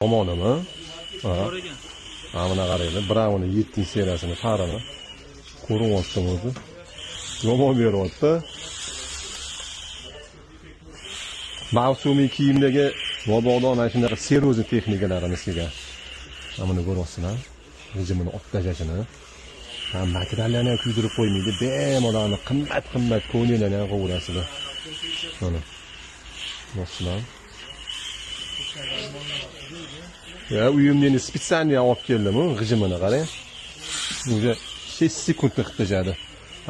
Tomonimi? Ha. Mana qaranglar, Brown'ning 7-seriyasini parini ko'ryapsizmi o'zi? Yomon beryapti. Mavsumiy kiyimdagi mabodo mana shunaqa serozli texnikalarimiz kelgan. Mana ko'ryapsizlar. Rejimini otlashini. Ham materiallarni ham kuydirib qo'ymaydi, bemalol qimmat ko'ylaklarni ham qo'yasizlar. Mana. Masalan. Ya uyimni spesialni olib keldim, g'ijimini qarang. Уже 6 sekundda qilishadi.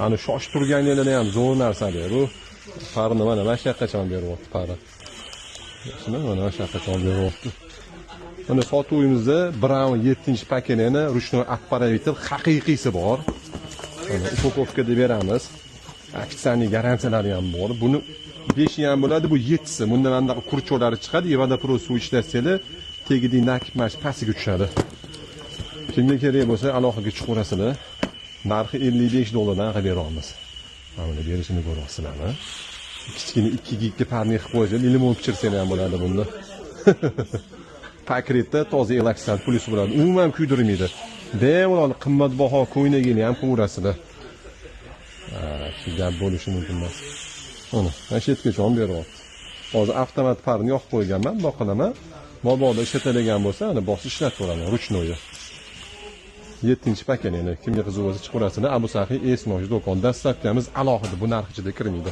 Ani shosh turganlarga ham zo'r narsalar bu. Parini mana shu yoqqacha beryapti pari. Mana shu yoqqacha beryapti. Mana sotuvimizda Brown 7-pakelini ruchnoy apparavitr haqiqiysi bor. Mana upakovkada beramiz. Aksiyaning garantiyalari ham bor. Buni 5 ham bo'ladi, bu 7si. Bundan anaqa kurcholari chiqadi, Evada Pro suv ishlasanglar, tegiding nakib mash pastiga tushadi. Kimga kerak bo'lsa, aloqaga chiqaverasizlar. Narxi $55 qilib beramiz. Mana berishini ko'ryapsizlarmi? Kichkina 2 gigga parni qilib qo'ysa, limon pichirsang ham bo'ladi bunda. Paketda toza elaksal plus bo'ladi. Umuman kuydirmaydi. Bemalol qimmatbaho ko'ynagini ham qo'yasizlar. Shu gap bo'lishi mumkin emas. Mana, shetgacha ham beryapti. Hozir avtomat parni yoqib qo'yganman, bundoq qilaman. Mabodo ishlatilgan bo'lsa, ana bosib ishlataveraman ruchnoyi. 7-paket, kimga qiziq bo'lsa chiqarasizlar. Abu Sahiy Esnosh do'kon dastlabkamiz alohida bu narx ichida kirmaydi.